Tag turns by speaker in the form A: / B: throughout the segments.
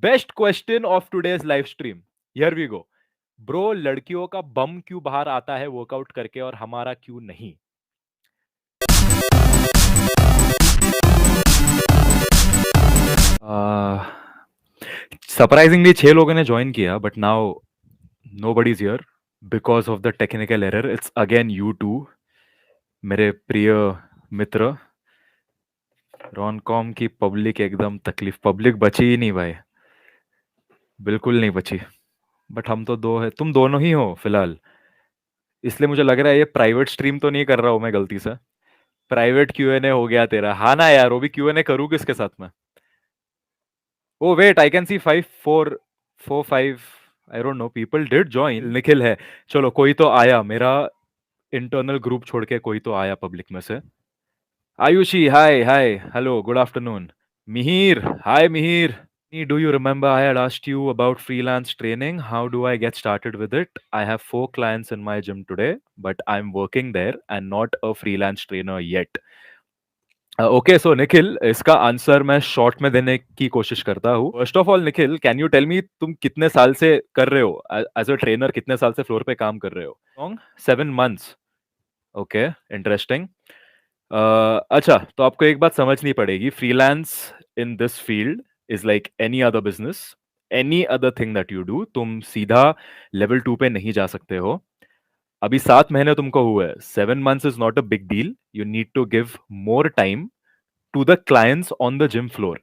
A: Best question of today's live stream, here we go. Bro, लड़कियों का बम क्यों बाहर आता है वर्कआउट करके और हमारा क्यों नहीं? सरप्राइजिंगली 6 लोगों ने ज्वाइन किया, but now nobody is here because of the technical error. It's again you two, मेरे प्रिय मित्र। रॉनकॉम की पब्लिक एकदम तकलीफ, पब्लिक बची ही नहीं भाई, बिल्कुल नहीं बची। बट हम तो दो है, तुम दोनों ही हो फिलहाल, इसलिए मुझे लग रहा है ये प्राइवेट स्ट्रीम तो नहीं कर रहा हूँ मैं गलती से। प्राइवेट क्यूएनए हो गया तेरा, हाँ ना यार? वो भी क्यूएनए करूँ किसके साथ में? Oh wait, I can see 5 4 4 5। I don't know, people did join. Nikhil है, चलो कोई तो आया, मेरा इंटरनल ग्रुप छोड़ के कोई तो आया पब्लिक में से। Ayushi, hi hi, hello, good afternoon. Mihir, hi Mihir. Do you remember I had asked you about freelance training? How do I get started with it? I have 4 clients in my gym today, but I'm working there and not a freelance trainer yet. Okay, so Nikhil, इसका answer मैं short में देने की कोशिश करता हूँ। First of all Nikhil, can you tell me तुम कितने साल से कर रहे हो एज अ ट्रेनर? कितने साल से फ्लोर पे काम कर रहे हो? Long 7 months। Okay, interesting. अच्छा, तो आपको एक बात समझनी पड़ेगी, freelance in this field is like any other business, any other thing that you do. तुम सीधा लेवल 2 पे नहीं जा सकते हो। अभी 7 महीने तुमको हुए, 7 months is not a big deal. You need to give more time to the clients on the gym floor.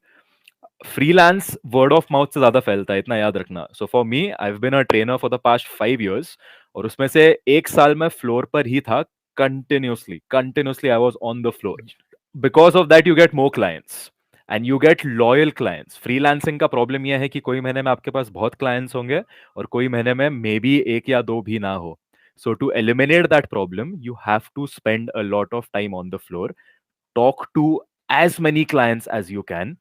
A: Freelance word of mouth से ज्यादा फैलता है, इतना याद रखना। So for me, I have been a trainer for the past 5 years, और उसमें से 1 साल मैं फ्लोर पर ही था, continuously continuously I was on the floor. Because of that you get more clients and you get loyal clients. Freelancing का problem यह है कि कोई महीने में आपके पास बहुत क्लाइंट्स होंगे और कोई महीने में मे बी 1 या 2 भी ना हो। So to eliminate that problem, you have to spend a lot of time on the floor, talk to as many clients as you can,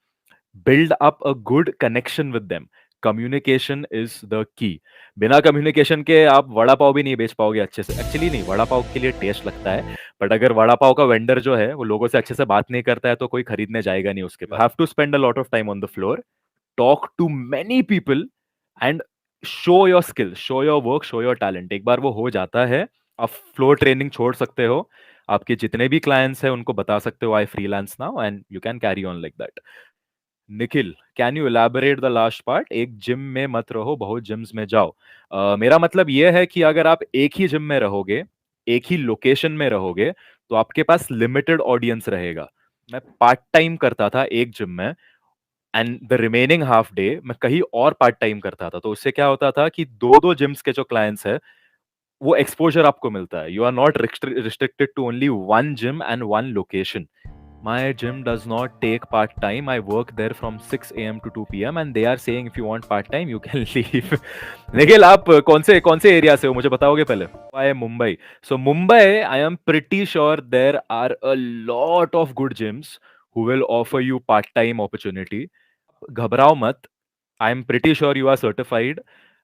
A: build up a good connection with them. Communication is the key. बिना communication के आप वड़ा पाव भी नहीं बेच पाओगे अच्छे से। Actually नहीं, वड़ा पाव के लिए टेस्ट लगता है, बट अगर वड़ा पाव का वेंडर जो है वो लोगों से अच्छे से बात नहीं करता है तो कोई खरीदने जाएगा नहीं उसके पास। Have to spend a lot of time on the floor, talk to many people and show your skill, show your work, show your talent. एक बार वो हो जाता है, आप फ्लोर ट्रेनिंग छोड़ सकते हो। आपके जितने भी क्लाइंट्स हैं उनको बता सकते हो I freelance now, and you can carry on like that. Nikhil, can you elaborate the last part? एक जिम में मत रहो, बहुत जिम्स में जाओ। मेरा मतलब यह है कि अगर आप एक ही जिम में रहोगे, एक ही लोकेशन में रहोगे, तो आपके पास लिमिटेड ऑडियंस रहेगा। मैं पार्ट टाइम करता था एक जिम में, and the remaining half day मैं कहीं और पार्ट टाइम करता था। तो उससे क्या होता था कि दो दो जिम्स के जो क्लाइंट्स है, वो एक्सपोजर आपको मिलता है। You are not restricted to only one gym and one location. My gym does not take part time. I work there from 6 a.m. to 2 p.m. and they are saying if you want part time you can leave. Nikhil, आप कौन से area से हो मुझे बताओगे पहले? Why Mumbai? So Mumbai, I am pretty sure there are a lot of good gyms who will offer you part time opportunity. घबराओ मत। I am pretty sure you are certified,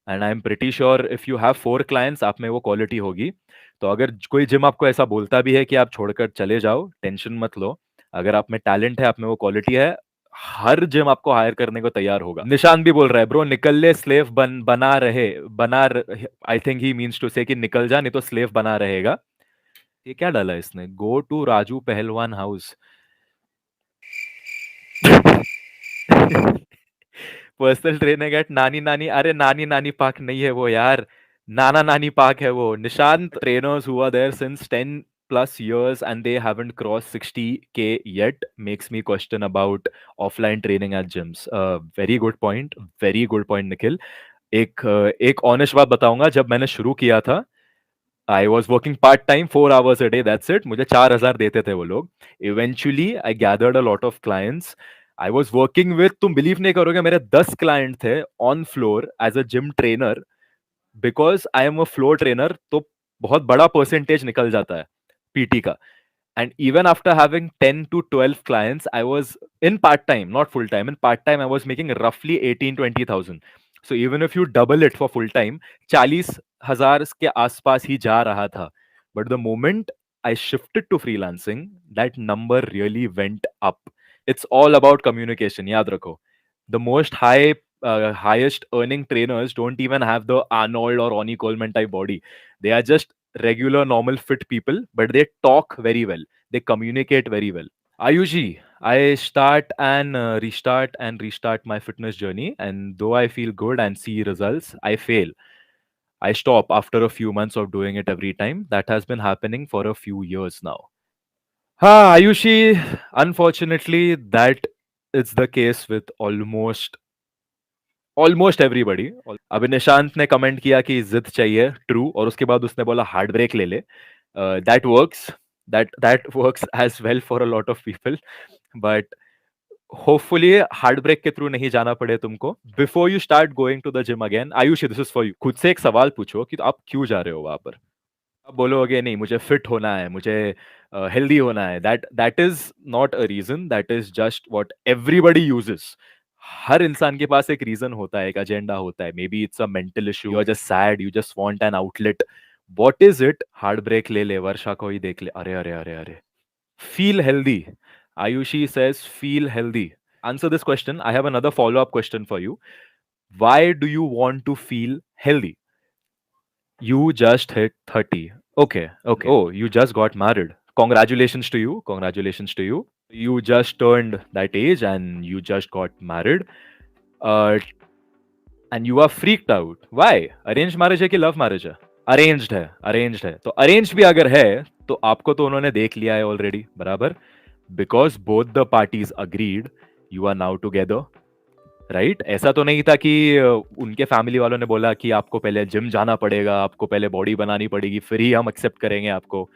A: and I am pretty sure if you have 4 clients, आप में वो quality होगी। तो अगर कोई gym आपको ऐसा बोलता भी है कि आप छोड़कर चले जाओ, टेंशन मत लो। अगर आप में टैलेंट है, आप में वो क्वालिटी है, हर जिम आपको हायर करने को तैयार होगा। निशान भी बोल रहा है, ब्रो निकल ले, स्लेव बना रहे, I think he means to say कि निकल जा, नहीं तो स्लेव बना रहेगा। ये क्या डाला इसने? गो टू राजू पहलवान हाउस। पर्सनल ट्रेनिंग एट नानी नानी, अरे नानी नानी पार्क नहीं है वो यार, नाना नानी पार्क है वो। Nishant, trainers who are there since 10+ years and they haven't crossed 60K yet makes me question about offline training at gyms. Very good point, very good point निखिल। एक ऑनेस्ट बात बताऊंगा, जब मैंने शुरू किया था, I was working part time 4 hours a day, that's it. मुझे 4,000 देते थे वो लोग। Eventually I gathered a lot of clients. I was working with, तुम बिलीव नहीं करोगे, मेरे 10 क्लाइंट थे on floor as a gym trainer. Because I am a floor trainer, तो बहुत बड़ा परसेंटेज निकल जाता है पीटी का। And even after having 10 to 12 clients, I was in part time, not full time. In part time, I was making roughly 18-20,000. So even if you double it for full time, 40,000 के आसपास ही जा रहा था. But the moment I shifted to freelancing, that number really went up. It's all about communication. याद रखो. The most high highest earning trainers don't even have the Arnold or Ronnie Coleman type body. They are just regular, normal, fit people, but they talk very well. They communicate very well. Ayushi, I start and restart my fitness journey, and though I feel good and see results, I fail. I stop after a few months of doing it every time. That has been happening for a few years now. Ayushi, unfortunately, that is the case with almost everybody. अभी निशांत ने comment किया कि जिद चाहिए, true, और उसके बाद उसने बोला हार्ड ब्रेक ले ले. That works, that works as well for a lot of people, but hopefully hard break के थ्रू नहीं जाना पड़े तुमको. Before you start going to the gym again, Ayushi, this is for you. खुद से एक सवाल पूछो कि आप क्यों जा रहे हो वहां पर. आप बोलोगे नहीं मुझे फिट होना है, मुझे हेल्दी होना है. That is not a reason, that is just what everybody uses. हर इंसान के पास एक रीजन होता है, एक एजेंडा होता है. Maybe it's a mental issue, you are just sad, you just want an outlet. What is it? Hard break ले ले, वर्षा को ही देख ले. अरे अरे अरे अरे, feel healthy. Ayushi says, feel healthy. Answer this question. I have another follow up question for you. Why do you want to feel healthy? You just hit 30. Okay, okay. Oh, you just got married. Congratulations to you. Congratulations to you. You just turned that age and you just got married. Uh, and you are freaked out. Why? Arranged marriage है कि love marriage है? Arranged है, arranged है. तो arranged भी अगर है, तो आपको तो उन्होंने देख लिया है already, बराबर? Because both the parties agreed, you are now together. Right? ऐसा तो नहीं था कि उनके फैमिली वालों ने बोला कि आपको पहले जिम जाना पड़ेगा, आपको पहले बॉडी बनानी पड़ेगी, फिर ही हम एक्सेप्ट करेंगे आपको.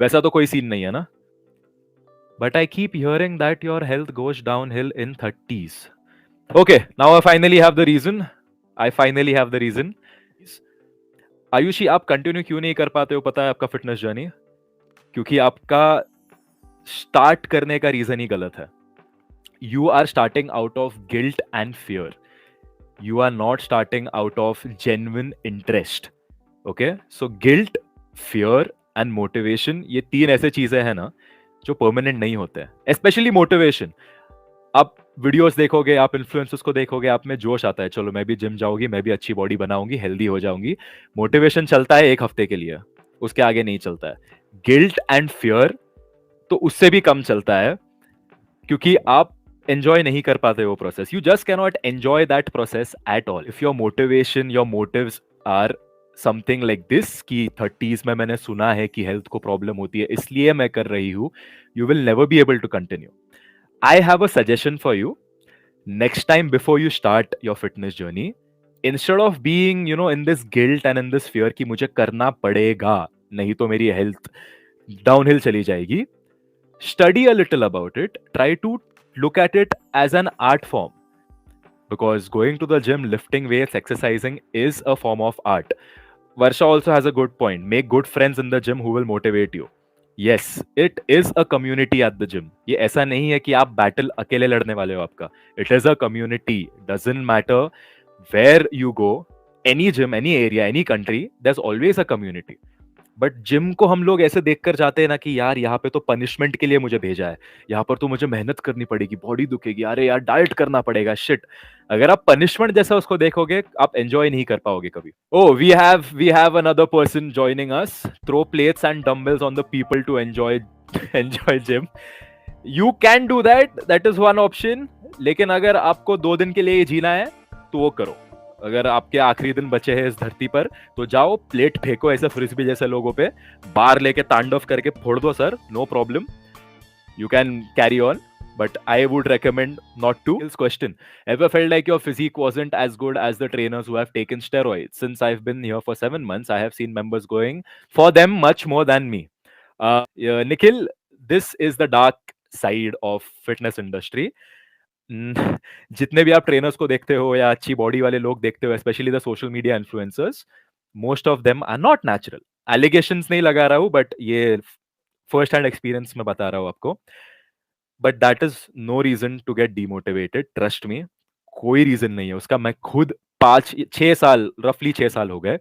A: वैसा तो कोई सीन नहीं है ना. But I keep hearing that your health goes down hill in 30s. Okay, now I finally have the reason. Ayushi, आप कंटिन्यू क्यों नहीं कर पाते हो पता है आपका फिटनेस जर्नी? क्योंकि आपका स्टार्ट करने का रीजन ही गलत है. You are starting out of guilt and fear. You are not starting out of genuine interest. Okay? So guilt, fear and motivation, ये तीन ऐसे चीजें हैं ना जो परमानेंट नहीं होते हैं. Especially motivation. आप वीडियोस देखोगे, आप इन्फ्लुएंसर्स को देखोगे, आप में जोश आता है, चलो मैं भी जिम जाऊंगी, मैं भी अच्छी बॉडी बनाऊंगी, हेल्दी हो जाऊंगी. मोटिवेशन चलता है एक हफ्ते के लिए, उसके आगे नहीं चलता है. गिल्ट एंड फियर तो उससे भी कम चलता है, क्योंकि आप एंजॉय नहीं कर पाते वो process. You just cannot enjoy that process at all. If your motivation, your motives are something like this कि 30s में मैंने सुना है कि हेल्थ को प्रॉब्लम होती है इसलिए मैं कर रही हूं, you will never be able to continue. I have a suggestion for you. Next time before you start your fitness journey, instead of being in this guilt and in this fear कि मुझे करना पड़ेगा नहीं तो मेरी health downhill चली जाएगी, study a little about it. Try to look at it as an art form, because going to the gym, lifting weights, exercising is a form of art. Varsha also has a good point. Make good friends in the gym who will motivate you. Yes, it is a community at the gym. ये ऐसा नहीं है कि आप battle अकेले लड़ने वाले हो आपका. It is a community. Doesn't matter where you go, any gym, any area, any country, there's always a community. But gym को हम लोग ऐसे देखकर जाते हैं ना कि यार यहाँ पे तो पनिशमेंट के लिए मुझे भेजा है, यहाँ पर तो मुझे मेहनत करनी पड़ेगी, बॉडी दुखेगी, अरे यार डाइट करना पड़ेगा. शिट, अगर आप पनिशमेंट जैसा उसको देखोगे आप एंजॉय नहीं कर पाओगे कभी. Oh, we have another person joining us. Throw plates and dumbbells on the people to enjoy gym. You can do that is one option. लेकिन अगर आपको 2 दिन के लिए जीना है तो वो करो. अगर आपके आखिरी दिन बचे हैं इस धरती पर तो जाओ, प्लेट फेंको ऐसे फ्रिस्बी जैसे लोगों पे, बार लेके तांडव करके फोड़ दो sir, no problem, you can carry on. But I would recommend not to. This question: ever felt like your physique wasn't as good as the trainers who have taken steroids? Since I've been here for 7 months, I have seen members going for them much more than me. Yeah, Nikhil, this is the dark side of fitness industry. जितने भी आप trainers को देखते हो या अच्छी body वाले लोग देखते हो, specially the social media influencers, most of them are not natural. Allegations नहीं लगा रहा हूं, बट ये फर्स्ट हैंड एक्सपीरियंस में बता रहा हूं आपको. But that is no reason to get demotivated, trust me. कोई रीजन नहीं है उसका. मैं खुद 5-6 साल, रफली 6 साल हो गए,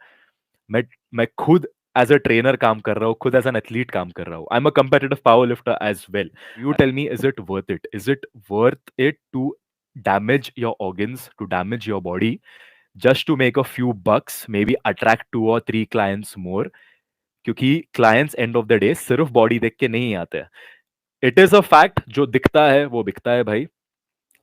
A: मैं खुद एज अ ट्रेनर काम कर रहा हूँ, खुद एज एन एथलीट काम कर रहा हूँ. I am a competitive power lifter as well. You tell me, is it worth it? Is it worth it to damage your organs, to damage your body, just to make a few bucks, maybe attract 2 or 3 clients more. क्योंकि clients end of the day सिर्फ body देख के नहीं आते हैं. It is a fact, जो दिखता है वो बिकता है भाई.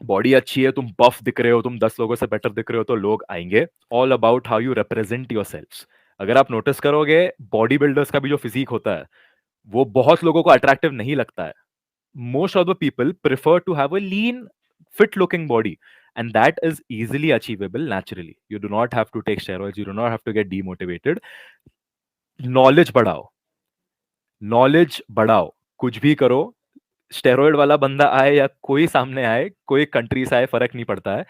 A: बॉडी अच्छी है, तुम बफ दिख रहे हो, तुम 10 लोगों से बेटर दिख रहे हो, तो लोग आएंगे. All about how you represent your self. अगर आप नोटिस करोगे, बॉडी बिल्डर्स का भी जो फिजिक होता है वो बहुत लोगों को अट्रैक्टिव नहीं लगता है. Most of the people prefer to have a lean fit looking body, and that is easily achievable naturally. You do not have to take steroids, you do not have to get demotivated. Knowledge बढ़ाओ, knowledge बढ़ाओ, कुछ भी करो. Steroid वाला बंदा आए या कोई सामने आए, कोई कंट्री से आए, फर्क नहीं पड़ता है.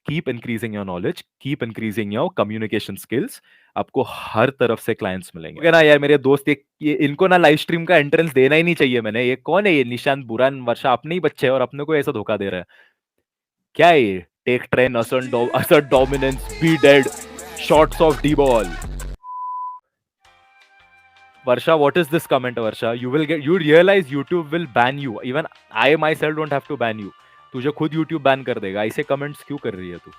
A: Keep increasing your knowledge, keep increasing your communication skills. आपको हर तरफ से क्लाइंट्स मिलेंगे ना. यार मेरे दोस्त, ये इनको ना लाइव स्ट्रीम का एंट्रेंस देना ही नहीं चाहिए. मैंने, ये कौन है, ये निशांत, बुरान, वर्षा, अपने ही बच्चे हैं और अपने को ऐसा धोखा दे रहा है. क्या है ये? Take train, assert dominance, be dead, shots of the ball. Varsha, what is this comment, Varsha? You realize YouTube will ban you. Even I myself don't have to ban you. तुझे खुद YouTube ban कर देगा. ऐसे comments क्यों कर रही है तू?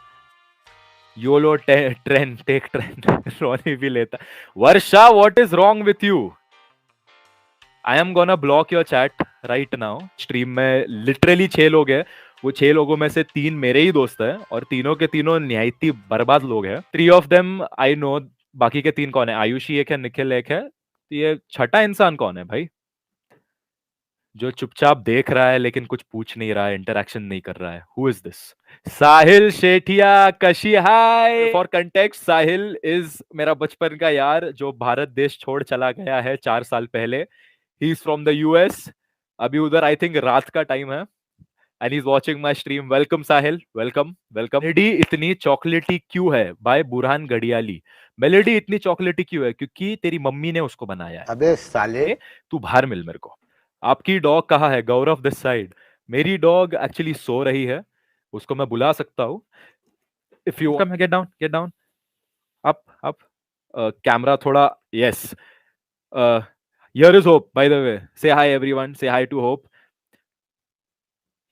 A: YOLO trend, take trend. रोनी भी लेता. Varsha, what is wrong with you? I am gonna block your chat right now. Stream में literally 6 लोग हैं. वो 6 लोगों में से 3 मेरे ही दोस्त हैं और तीनों के तीनों निहायती बर्बाद लोग हैं. 3 of them I know. बाकी के 3 कौन है? आयुषी एक है, निखिल एक है. तो ये छठा इंसान कौन है भाई, जो चुपचाप देख रहा है लेकिन कुछ पूछ नहीं रहा है, इंटरैक्शन नहीं कर रहा है? Who is this? Sahil Shethia, कशी hi. For context, Sahil is मेरा बचपन का यार, जो भारत देश छोड़ चला गया है 4 साल पहले. He is from the US. अभी उधर आई थिंक रात का टाइम है, and he is watching my stream. Welcome Sahil, welcome welcome. Melody इतनी चॉकलेटी क्यों है? बाय बुरहान गडियाली. मेलेडी इतनी चॉकलेटी क्यों है? क्योंकि तेरी मम्मी ने उसको बनाया है.
B: अबे साले,
A: तू बाहर मिल मेरे को. आपकी डॉग कहाँ है? Gaurav this side. मेरी डॉग एक्चुअली सो रही है, उसको मैं बुला सकता हूँ. If you come, get down, get down, up up. Camera थोड़ा, yes. Here is Hope, by the way. Say hi everyone, say hi to Hope.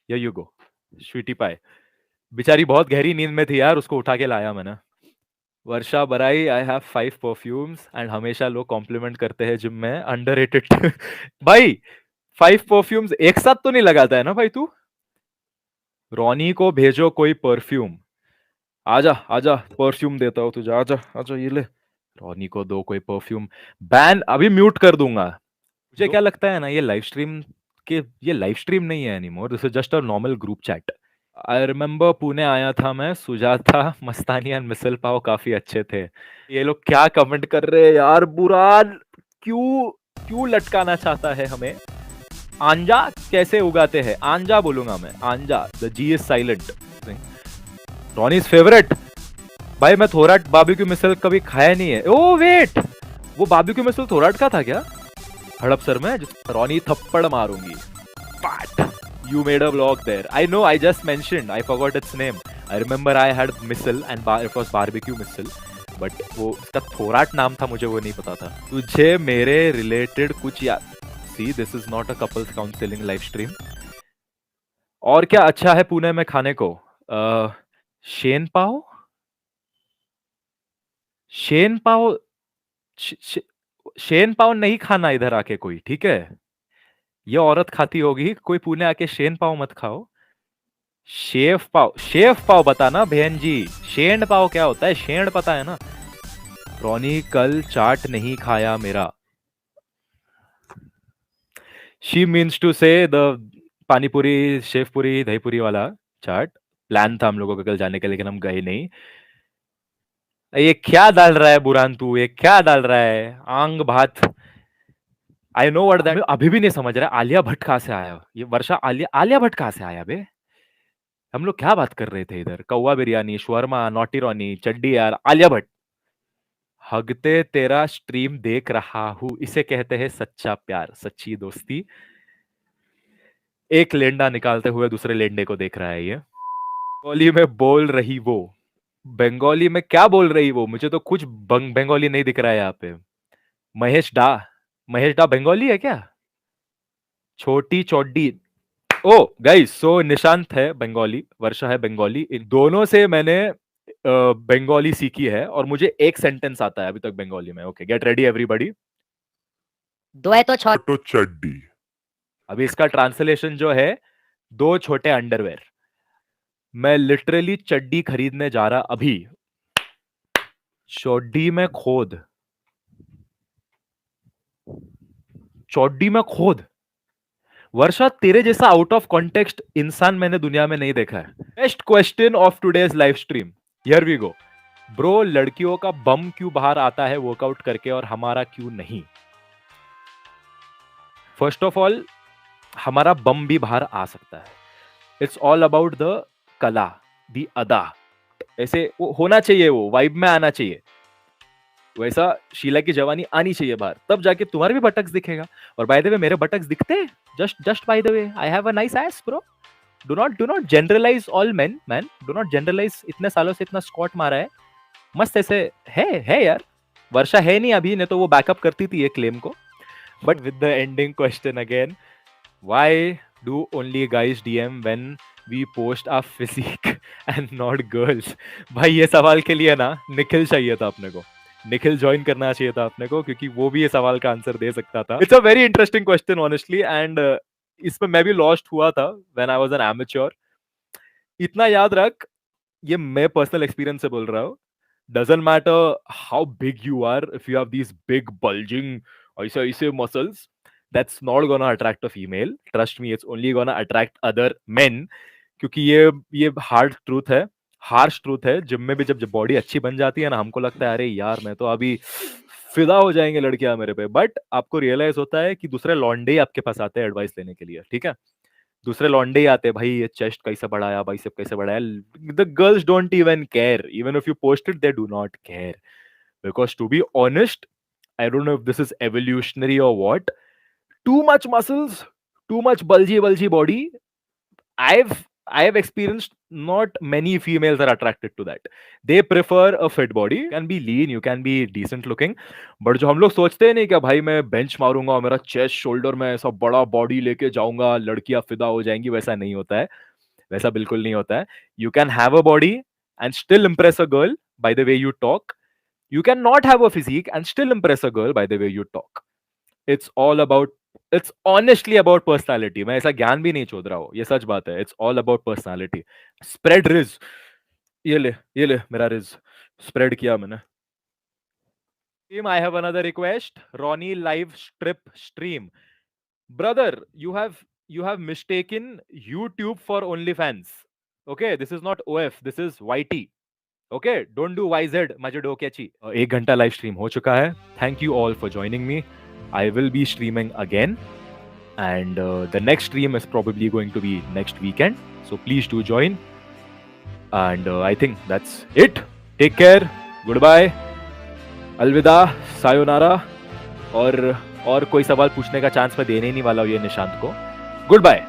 A: Here you go, sweetie pie. बेचारी बहुत गहरी नींद में थी यार, उसको उठा के लाया मैंने. वर्षा बराई, आई हैव 5 परफ्यूम्स एंड हमेशा लोग कॉम्प्लीमेंट करते हैं जिम में. अंडररेटेड. भाई 5 परफ्यूम्स एक साथ तो नहीं लगाता है ना भाई तू? रोनी को भेजो कोई परफ्यूम. आजा आजा, परफ्यूम देता हूँ तुझे. आजा आजा, ये ले. रोनी को दो कोई परफ्यूम. बैन अभी म्यूट कर दूंगा. मुझे क्या लगता है ना, ये लाइव स्ट्रीम ये लाइव स्ट्रीम नहीं है anymore. This is just a normal group chat. I remember Pune आया था मैं, सुजाता, मस्तानी एंड मिसल पाव काफी अच्छे थे. ये लोग क्या कमेंट कर रहे हैं यार? बुरान क्यों क्यों लटकाना चाहता है हमें? आंजा कैसे उगाते हैं? आंजा बोलूंगा मैं, आंजा. The G is silent. Ronnie's favourite. भाई मैं थोराट बारबेक्यू मिसल कभी खाया नहीं है. ओ वेट, वो बारबेक्यू मिसल थोराट का था क्या? हड़पसर में. रॉनी थप्पड़ मारूंगी. You made a vlog there. I know, I just mentioned. I forgot its name. I remember I had missile and it was barbecue missile. But वो उसका थोराट नाम था, मुझे वो नहीं पता था. तुझे मेरे रिलेटेड कुछ याद? See, this is not a couples counseling live stream. और क्या अच्छा है पुणे में खाने को? शेन पाव. शेन पाव, शेन पाव नहीं खाना इधर आके कोई, ठीक है? ये औरत खाती होगी, कोई पुणे आके शेन पाव मत खाओ. शेफ पाव, शेफ पाव बताना बहन जी. शेंड पाव क्या होता है? शेंड पता है ना. रोनी कल चाट नहीं खाया मेरा. शी मीन्स टू से द पानीपुरी, शेफपुरी, दहीपुरी वाला चाट. प्लान था हम लोगों का कल जाने का, लेकिन हम गए नहीं. ये क्या डाल रहा है बुरान तू? ये क्या डाल रहा है? आंग भात. I know what that. अभी भी नहीं समझ रहा आलिया भट्ट कहां से आया ये. वर्षा, आलिया भट्ट कहां से आया बे? हम लोग क्या बात कर रहे थे इधर? कौवा बिरयानी, शवर्मा, नॉटी रोनी, चड्डी यार, आलिया भट्ट. हगते तेरा स्ट्रीम देख रहा हूं, इसे कहते हैं सच्चा प्यार, सच्ची दोस्ती. एक लेंडा निकालते हुए दूसरे लेंडे को देख रहा है ये. बंगाली में बोल रही वो. बंगाली में क्या बोल रही वो? मुझे तो कुछ बंगाली नहीं दिख रहा है यहाँ पे. महेश डा, महेश डा बंगाली है क्या? छोटी चौडी. ओ गाइस, सो निशांत है बंगाली, वर्षा है बंगाली, इन दोनों से मैंने बंगाली सीखी है और मुझे एक सेंटेंस आता है अभी तक बंगाली में। Okay, get ready everybody.
B: दो है तो
C: तो चड्डी।
A: अभी इसका ट्रांसलेशन जो है, दो छोटे अंडरवेयर। मैं लिटरली चड्डी खरीदने जा रहा अभी, चौडी में खोद, चौडी में खोद। वर्षा, तेरे जैसा आउट ऑफ कॉन्टेक्स्ट इंसान मैंने दुनिया में नहीं देखा है। Best question of today's live stream, here we go. Bro, लड़कियों का बम क्यों बाहर आता है वर्कआउट करके और हमारा क्यों नहीं? फर्स्ट ऑफ ऑल, हमारा बम भी बाहर आ सकता है। इट्स ऑल अबाउट द कला, द अदा। ऐसे वो होना चाहिए, वो वाइब में आना चाहिए। वैसा शीला की जवानी आनी चाहिए बाहर, तब जाके तुम्हारे भी बटक्स दिखेगा। और बाय द वे, मेरे बटक्स दिखते हैं। Just by the way, I have a nice ass bro. Do not generalize all men man, do not generalize. इतने सालों से इतना स्क्वाट मारा है, मस्त ऐसे है यार। वर्षा है नहीं अभी, नहीं तो वो बैकअप करती थी ये क्लेम को। But with the ending question again, why do only guys DM when we post our physique and not girls? भाई ये सवाल के लिए ना निखिल चाहिए था अपने को, निखिल ज्वाइन करना चाहिए था अपने को, क्योंकि वो भी ये सवाल का आंसर दे सकता था। It's a very interesting question honestly, and इसमें मैं भी लॉस्ट हुआ था when I was an amateur. इतना याद रख, ये मैं पर्सनल एक्सपीरियंस से बोल रहा हूँ। Doesn't matter how big you are, if you have these big bulging ऐसे muscles, that's not gonna attract a female. Trust me, it's only gonna attract other men. क्योंकि ये हार्ड ट्रूथ है, harsh truth है। Gym में भी जब body अच्छी बन जाती है ना, हमको लगता है अरे यार मैं तो अभी फिदा हो जाएंगे लड़कियां मेरे पे। बट आपको रियलाइज होता है कि दूसरे लॉन्डे ही आपके पास आते हैं एडवाइस लेने के लिए, ठीक है? दूसरे लॉन्डे ही आते हैं, भाई ये चेस्ट कैसे बढ़ाया, बाइसेप कैसे बढ़ाया। The girls don't even care, even if you post it, they do not care. Because to be honest, I don't know if this is evolutionary और what, too much muscles, too much bulgy body. I've experienced not many females are attracted to that. They prefer a fit body. You can be lean, you can be decent looking, but जो हम लोग सोचते हैं नहीं कि भाई मैं bench मारूंगा और मेरा चेस्ट शोल्डर में ऐसा बड़ा बॉडी लेके जाऊंगा, लड़कियां फिदा हो जाएंगी, वैसा नहीं होता है। वैसा बिल्कुल नहीं होता है। You can have a body and still impress a girl by the way you talk. You can not have a physique and still impress a girl by the way you talk. It's honestly about personality. मैं ऐसा ज्ञान भी नहीं चोद रहा हूँ, ये सच बात है। It's all about personality. Spread riz. ये ले मेरा riz spread किया मैंने। Team, I have another request. Ronnie live strip stream. Brother, you have mistaken YouTube for OnlyFans. Okay, this is not OF, this is YT. Okay, don't do YZ माझे डोक्याची। 1 घंटा live stream हो चुका है। Thank you all for joining me. I will be streaming again, and the next stream is probably going to be next weekend, so please do join, and I think that's it. Take care, goodbye, अलविदा, sayonara. और कोई सवाल पूछने का chance मैं देने ही नहीं वाला हूँ ये निशांत को। Good bye.